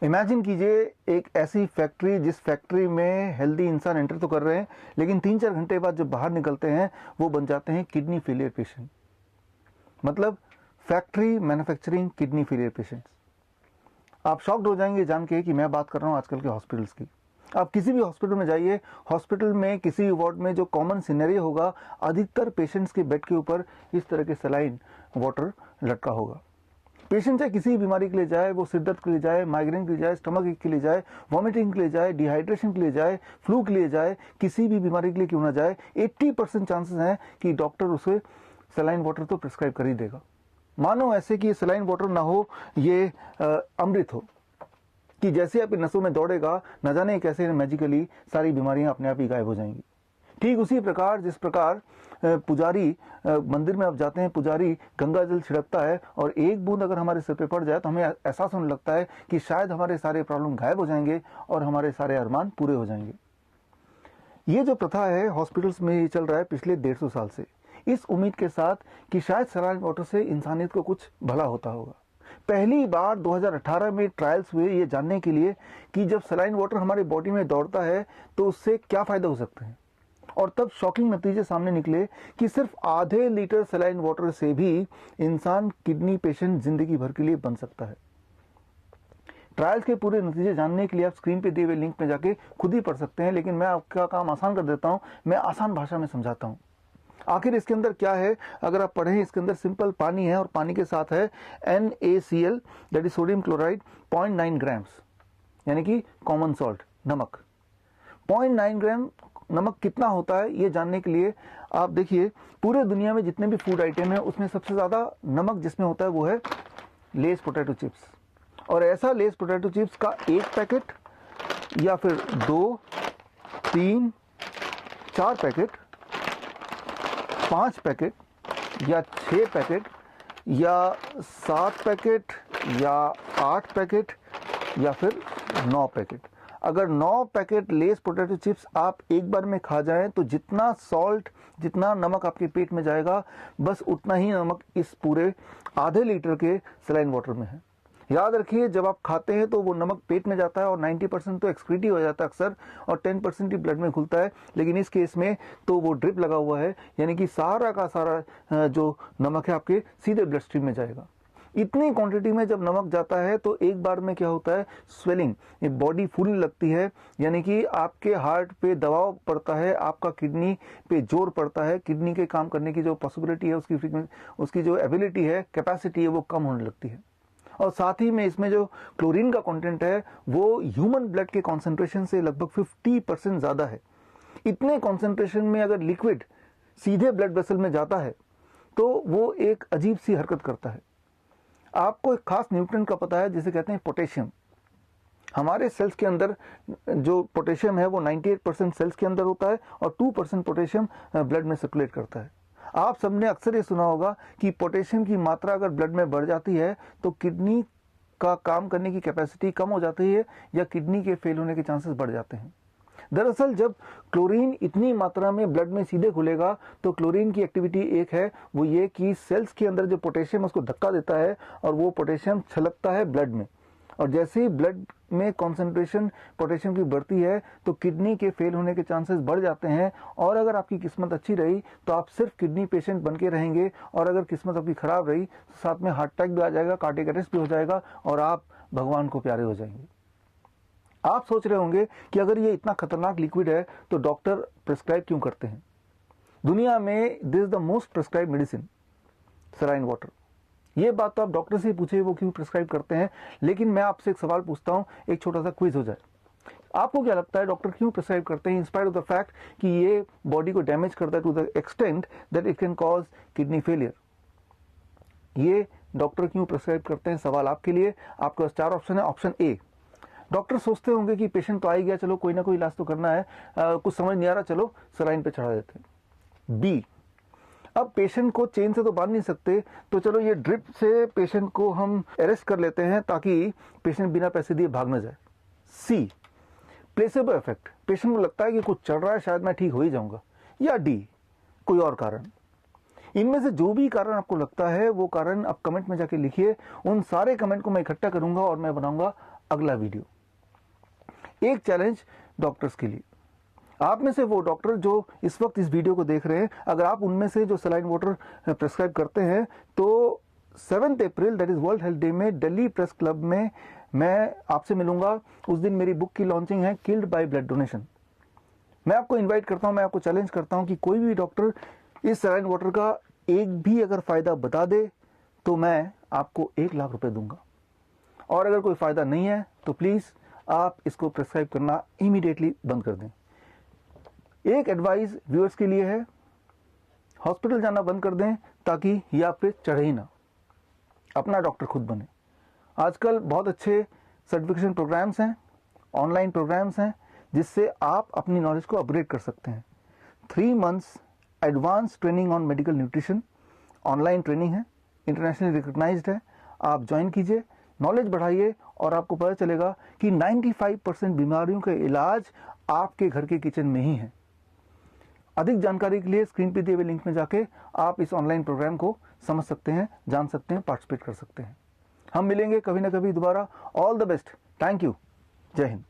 Imagine कीजिए एक ऐसी फैक्ट्री जिस फैक्ट्री में हेल्दी इंसान एंटर तो कर रहे हैं, लेकिन 3-4 घंटे बाद जब बाहर निकलते हैं वो बन जाते हैं किडनी फेलियर पेशेंट। मतलब factory manufacturing kidney failure patients. आप शॉक्ड हो जाएंगे जान के कि मैं बात कर रहा हूँ आजकल के हॉस्पिटल्स की। आप किसी भी हॉस्पिटल में जाइए, हॉस्पिटल में किसी भी वार्ड में जो कॉमन सिनेरियो होगा, अधिकतर पेशेंट्स के बेड के ऊपर इस तरह के सलाइन वाटर लटका होगा। पेशेंट चाहे किसी भी बीमारी के लिए जाए, वो सिर दर्द के लिए जाए, माइग्रेन के लिए जाए, स्टमक एक के लिए जाए, वॉमिटिंग के लिए जाए, डिहाइड्रेशन के लिए जाए, फ्लू के लिए जाए, किसी भी बीमारी के लिए क्यों ना जाए, 80% चांसेस हैं कि डॉक्टर उसे सलाइन वाटर तो प्रिस्क्राइब कर ही देगा। मानो ऐसे कि ये सलाइन वाटर ना हो, ये अमृत हो, कि जैसे आपकी नसों में दौड़ेगा, न जाने कैसे मैजिकली सारी बीमारियां अपने आप ही गायब हो जाएंगी। ठीक उसी प्रकार जिस प्रकार पुजारी मंदिर में आप जाते हैं, पुजारी गंगा जल छिड़कता है और एक बूंद अगर हमारे सिर पे पड़ जाए तो हमें एहसास होने लगता है कि शायद हमारे सारे प्रॉब्लम गायब हो जाएंगे और हमारे सारे अरमान पूरे हो जाएंगे। ये जो प्रथा है हॉस्पिटल्स में ये चल रहा है पिछले 150 साल से, इस उम्मीद के साथ कि शायद सलाइन वाटर से इंसानियत को कुछ भला होता होगा। पहली बार 2018 में ट्रायल्स हुए ये जानने के लिए कि जब सलाइन वाटर हमारे बॉडी में दौड़ता है तो उससे क्या फायदा हो सकते हैं, और तब शॉकिंग नतीजे सामने निकले कि सिर्फ आधे लीटर सलाइन वाटर से भी इंसान किडनी पेशेंट जिंदगी भर के लिए बन सकता है। ट्रायल्स के पूरे नतीजे जानने के लिए आप स्क्रीन पे दिए हुए लिंक में जाके खुद ही पढ़ सकते हैं, लेकिन मैं आपका काम आसान कर देता हूं, मैं आसान भाषा में समझाता हूं। आखिर इसके अंदर क्या है, अगर आप पढ़ें, इसके अंदर सिंपल पानी है और पानी के साथ है NaCl, that is sodium chloride 0.9 grams, यानी कि कॉमन सॉल्ट, नमक। 0.9 ग्राम नमक कितना होता है ये जानने के लिए आप देखिए, पूरे दुनिया में जितने भी फूड आइटम है उसमें सबसे ज्यादा नमक जिसमें होता है वो है लेस पोटैटो चिप्स। और ऐसा लेस पोटैटो चिप्स का 1 पैकेट या फिर 2, 3, 4 पैकेट, 5 पैकेट या 6 पैकेट या 7 पैकेट या 8 पैकेट या फिर 9 पैकेट। अगर 9 पैकेट लेस पोटैटो चिप्स आप एक बार में खा जाएं तो जितना सॉल्ट, जितना नमक आपके पेट में जाएगा, बस उतना ही नमक इस पूरे आधे लीटर के सलाइन वाटर में है। याद रखिए, जब आप खाते हैं तो वो नमक पेट में जाता है और 90% तो एक्सक्रीट हो जाता है अक्सर, और 10% ही ब्लड में घुलता है। लेकिन इस केस में तो वो ड्रिप लगा हुआ है, यानी कि सारा का सारा जो नमक है आपके सीधे ब्लड स्ट्रीम में जाएगा। इतनी क्वांटिटी में जब नमक जाता है तो एक बार में क्या होता है, स्वेलिंग, ये बॉडी फूलने लगती है, यानी कि आपके हार्ट पे दबाव पड़ता है, आपका किडनी पे जोर पड़ता है, किडनी के काम करने की जो पॉसिबिलिटी है, उसकी जो एबिलिटी है, कैपेसिटी है, वो कम होने लगती है। और साथ ही में इसमें जो क्लोरीन का कंटेंट है वो ह्यूमन ब्लड के कॉन्सेंट्रेशन से लगभग 50% ज्यादा है। इतने कॉन्सेंट्रेशन में अगर लिक्विड सीधे ब्लड वेसल में जाता है तो वो एक अजीब सी हरकत करता है। आपको एक खास न्यूट्रिएंट का पता है जिसे कहते हैं पोटेशियम। हमारे सेल्स के अंदर जो पोटेशियम है वो 98% सेल्स के अंदर होता है और 2% पोटेशियम ब्लड में सर्कुलेट करता है। आप सबने अक्सर ये सुना होगा कि पोटेशियम की मात्रा अगर ब्लड में बढ़ जाती है तो किडनी का काम करने की कैपेसिटी कम हो जाती है या किडनी के फेल होने के चांसेस बढ़ जाते हैं। दरअसल जब क्लोरीन इतनी मात्रा में ब्लड में सीधे घुलेगा तो क्लोरीन की एक्टिविटी एक है, वो ये कि सेल्स के अंदर जो पोटेशियम उसको धक्का देता है और वो पोटेशियम छलकता है ब्लड में, और जैसे ही ब्लड में कॉन्सेंट्रेशन पोटेशियम की बढ़ती है तो किडनी के फेल होने के चांसेस बढ़ जाते हैं। और अगर आपकी किस्मत अच्छी रही तो आप सिर्फ किडनी पेशेंट बन के रहेंगे, और अगर किस्मत आपकी खराब रही तो साथ में हार्ट अटैक भी आ जाएगा, कार्डियक अरेस्ट भी हो जाएगा और आप भगवान को प्यारे हो जाएंगे। आप सोच रहे होंगे कि अगर ये इतना खतरनाक लिक्विड है तो डॉक्टर प्रिस्क्राइब क्यों करते हैं। दुनिया में this is the most prescribe medicine, saline water. ये बात तो आप डॉक्टर से पूछिए वो क्यों प्रिस्क्राइब करते हैं, लेकिन मैं आपसे एक सवाल पूछता हूं, एक छोटा सा क्विज हो जाए। आपको क्या लगता है डॉक्टर क्यों प्रिस्क्राइब करते हैं, इंस्पायर्ड ऑफ द फैक्ट कि ये बॉडी को डैमेज करता है to the extent that it can cause kidney failure. ये डॉक्टर क्यों प्रिस्क्राइब करते हैं, सवाल आपके लिए। आपके पास 4 ऑप्शन है। ऑप्शन ए, डॉक्टर सोचते होंगे कि पेशेंट तो आ ही गया, चलो कोई ना कोई इलाज तो करना है, कुछ समझ नहीं आ रहा, चलो सलाइन पे चढ़ा देते हैं। बी, अब पेशेंट को चेन से तो बांध नहीं सकते, तो चलो ये ड्रिप से पेशेंट को हम अरेस्ट कर लेते हैं ताकि पेशेंट बिना पैसे दिए भाग न जाए। सी, प्लेसेबो इफेक्ट, पेशेंट को लगता है कि कुछ चल रहा है, शायद मैं ठीक हो ही जाऊंगा। या डी, कोई और कारण। इनमें से जो भी कारण आपको लगता है वो कारण आप कमेंट में जाके लिखिए। उन सारे कमेंट को मैं इकट्ठा करूंगा और मैं बनाऊंगा अगला वीडियो। एक चैलेंज डॉक्टर्स के लिए, आप में से वो डॉक्टर जो इस वक्त इस वीडियो को देख रहे हैं, अगर आप उनमें से जो सलाइन वाटर प्रेस्क्राइब करते हैं तो 7 अप्रैल that is world health day में दिल्ली प्रेस क्लब में मैं आपसे मिलूंगा। उस दिन मेरी बुक की लॉन्चिंग है, किल्ड बाय ब्लड डोनेशन। मैं आपको इनवाइट करता हूं, मैं आपको चैलेंज करता हूं कि कोई भी डॉक्टर इस सलाइन वाटर का एक भी अगर फायदा बता दे तो मैं आपको 1 लाख रुपए दूंगा, और अगर कोई फायदा नहीं है तो प्लीज आप इसको प्रेस्क्राइब करना इमीडिएटली बंद कर दें। एक एडवाइस व्यूअर्स के लिए है, हॉस्पिटल जाना बंद कर दें ताकि ये आप पे चढ़े ही ना, अपना डॉक्टर खुद बने। आजकल बहुत अच्छे सर्टिफिकेशन प्रोग्राम्स हैं, ऑनलाइन प्रोग्राम्स हैं, जिससे आप अपनी नॉलेज को अपग्रेड कर सकते हैं। 3 months advance training on medical nutrition online training है, इंटरनेशनली रिकॉग्नाइज्ड है। आप ज्वाइन कीजिए, नॉलेज बढ़ाइए और आपको पता चलेगा कि 95% बीमारियों का इलाज आपके घर के किचन में ही है। अधिक जानकारी के लिए स्क्रीन पे दिए हुए लिंक में जाके आप इस ऑनलाइन प्रोग्राम को समझ सकते हैं, जान सकते हैं, पार्टिसिपेट कर सकते हैं। हम मिलेंगे कभी ना कभी दोबारा। All the best, thank you, जय हिंद।